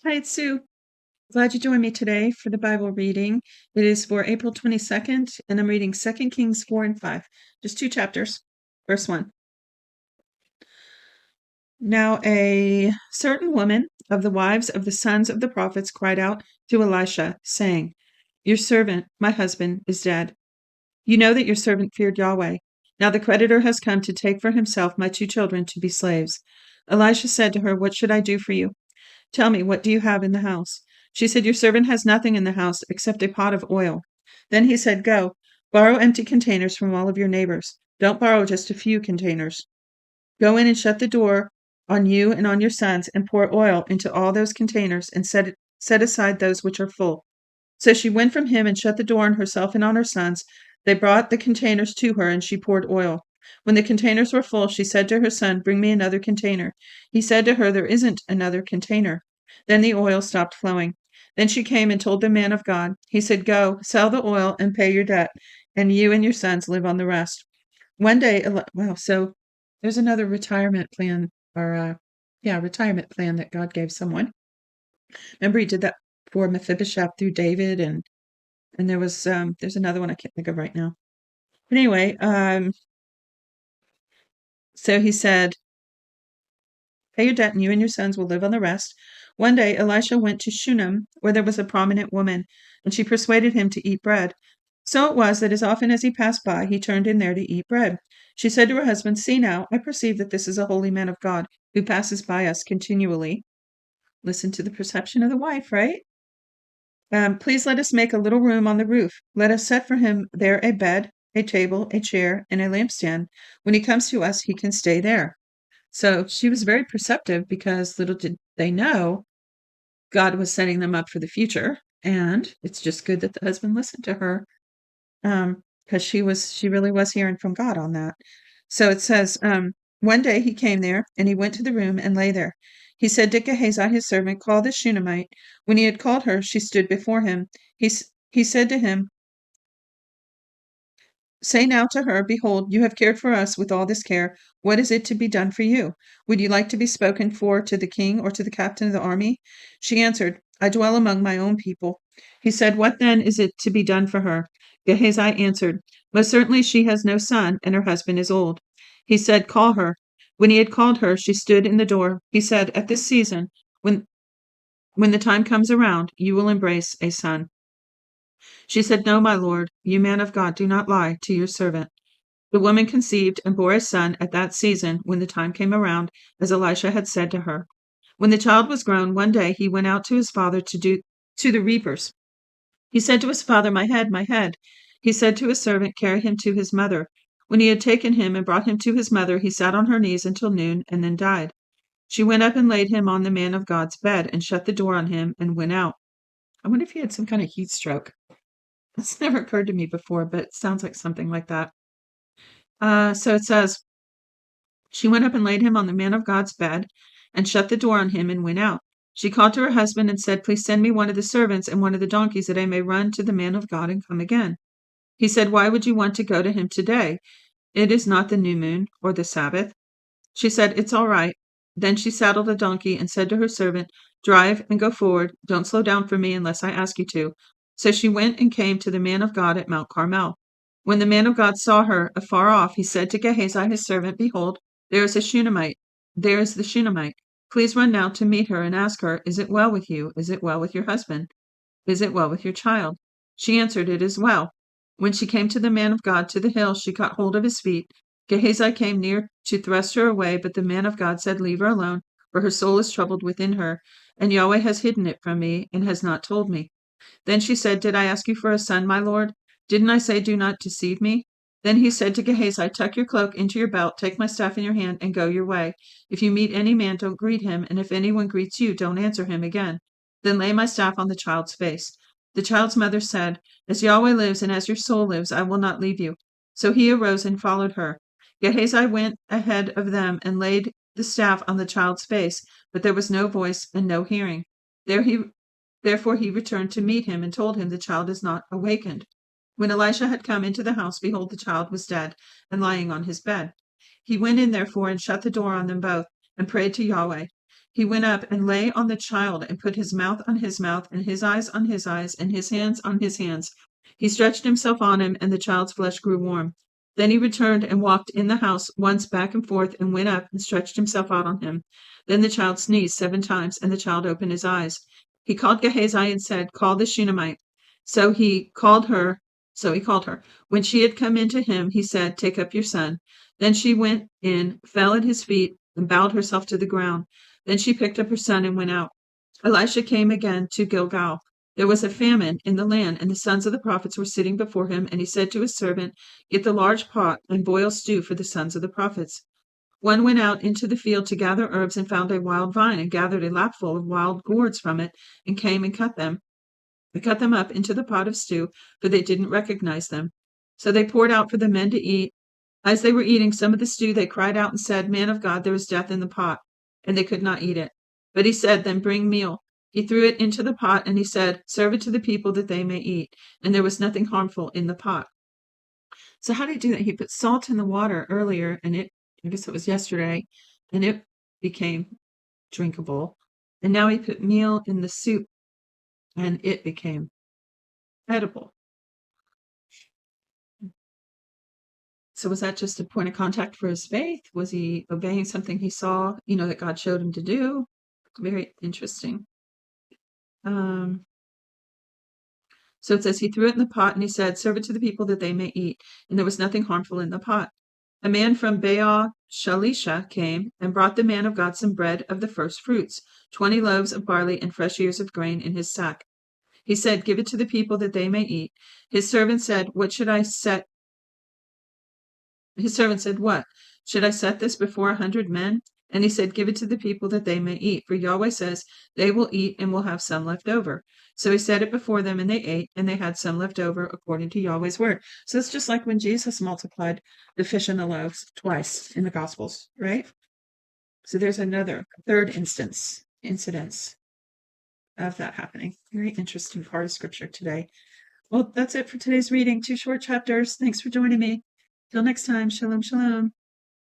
Hi, it's Sue. Glad you joined me today for the Bible reading. It is for April 22nd, and I'm reading 2 Kings 4 and 5. Just 2 chapters. Verse 1. Now a certain woman of the wives of the sons of the prophets cried out to Elisha, saying, Your servant, my husband, is dead. You know that your servant feared Yahweh. Now the creditor has come to take for himself my 2 children to be slaves. Elisha said to her, What should I do for you? Tell me, what do you have in the house? She said, Your servant has nothing in the house except a pot of oil. Then he said, Go, borrow empty containers from all of your neighbors. Don't borrow just a few containers. Go in and shut the door on you and on your sons, and pour oil into all those containers, and set aside those which are full. So she went from him and shut the door on herself and on her sons. They brought the containers to her, and she poured oil. When the containers were full, she said to her son, Bring me another container. He said to her, There isn't another container. Then the oil stopped flowing. Then she came and told the man of God. He said, Go, sell the oil and pay your debt, and you and your sons live on the rest. One day, wow, so there's another retirement plan, or retirement plan that God gave someone. Remember, he did that for Mephibosheth through David, and there was there's another one I can't think of right now. But anyway, so he said, Pay your debt, and you and your sons will live on the rest. One day Elisha went to Shunem, where there was a prominent woman, and she persuaded him to eat bread. So it was that as often as he passed by, he turned in there to eat bread. She said to her husband, See now, I perceive that this is a holy man of God who passes by us continually. Listen to the perception of the wife, right? Please let us make a little room on the roof. Let us set for him there a bed, a table, a chair, and a lampstand. When he comes to us, he can stay there. So she was very perceptive, because little did they know God was setting them up for the future. And it's just good that the husband listened to her, because she really was hearing from God on that. So it says, one day he came there, and he went to the room and lay there. He said to Gehazi his servant, Call the Shunammite. When he had called her, she stood before him. He said to him, Say now to her, Behold, you have cared for us with all this care. What is it to be done for you? Would you like to be spoken for to the king or to the captain of the army? She answered, I dwell among my own people. He said, What then is it to be done for her? Gehazi answered, Most certainly she has no son, and her husband is old. He said, Call her. When he had called her, she stood in the door. He said, At this season, when the time comes around, you will embrace a son. She said, No, my lord, you man of God, do not lie to your servant. The woman conceived and bore a son at that season when the time came around, as Elisha had said to her. When the child was grown, one day he went out to his father to the reapers. He said to his father, My head, my head. He said to his servant, Carry him to his mother. When he had taken him and brought him to his mother, he sat on her knees until noon and then died. She went up and laid him on the man of God's bed and shut the door on him and went out. I wonder if he had some kind of heat stroke. That's never occurred to me before, but it sounds like something like that. So it says, She went up and laid him on the man of God's bed and shut the door on him and went out. She called to her husband and said, Please send me one of the servants and one of the donkeys, that I may run to the man of God and come again. He said, Why would you want to go to him today? It is not the new moon or the Sabbath. She said, It's all right. Then she saddled a donkey and said to her servant, Drive and go forward. Don't slow down for me unless I ask you to. So she went and came to the man of God at Mount Carmel. When the man of God saw her afar off, he said to Gehazi his servant, Behold, there is a Shunammite. There is the Shunammite. Please run now to meet her and ask her, Is it well with you? Is it well with your husband? Is it well with your child? She answered, It is well. When she came to the man of God to the hill, she caught hold of his feet. Gehazi came near to thrust her away, but the man of God said, Leave her alone, for her soul is troubled within her, and Yahweh has hidden it from me and has not told me. Then she said, Did I ask you for a son, my lord? Didn't I say, Do not deceive me? Then he said to Gehazi, Tuck your cloak into your belt, take my staff in your hand, and go your way. If you meet any man, don't greet him, and if anyone greets you, don't answer him again. Then lay my staff on the child's face. The child's mother said, As Yahweh lives and as your soul lives, I will not leave you. So he arose and followed her. Gehazi went ahead of them and laid the staff on the child's face, but there was no voice and no hearing. Therefore he returned to meet him and told him, The child is not awakened. When Elisha had come into the house, behold, the child was dead and lying on his bed. He went in therefore and shut the door on them both and prayed to Yahweh. He went up and lay on the child and put his mouth on his mouth and his eyes on his eyes and his hands on his hands. He stretched himself on him, and the child's flesh grew warm. Then he returned and walked in the house once back and forth and went up and stretched himself out on him. Then the child sneezed 7 times, and the child opened his eyes. He called Gehazi and said, "Call the Shunammite." So he called her. So he called her. When she had come into him, he said, "Take up your son." Then she went in, fell at his feet, and bowed herself to the ground. Then she picked up her son and went out. Elisha came again to Gilgal. There was a famine in the land, and the sons of the prophets were sitting before him, and he said to his servant, "Get the large pot and boil stew for the sons of the prophets." One went out into the field to gather herbs and found a wild vine, and gathered a lapful of wild gourds from it, and came and cut them. They cut them up into the pot of stew, for they didn't recognize them. So they poured out for the men to eat. As they were eating some of the stew, they cried out and said, "Man of God, there is death in the pot." And they could not eat it. But he said, "Then bring meal." He threw it into the pot, and he said, "Serve it to the people that they may eat." And there was nothing harmful in the pot. So how did he do that? He put salt in the water earlier, and I guess it was yesterday, and it became drinkable. And now he put meal in the soup, and it became edible. So was that just a point of contact for his faith? Was he obeying something he saw, that God showed him to do? Very interesting. So it says he threw it in the pot, and he said, "Serve it to the people that they may eat." And there was nothing harmful in the pot. A man from Baal-Shalisha came and brought the man of God some bread of the first fruits, 20 loaves of barley and fresh ears of grain in his sack. He said, "Give it to the people that they may eat." His servant said, "What? Should I set this before 100 men?" And he said, "Give it to the people that they may eat. For Yahweh says, they will eat and will have some left over." So he set it before them, and they ate, and they had some left over according to Yahweh's word. So it's just like when Jesus multiplied the fish and the loaves twice in the Gospels, right? So there's third incidence of that happening. Very interesting part of scripture today. Well, that's it for today's reading. 2 short chapters. Thanks for joining me. Till next time, shalom, shalom.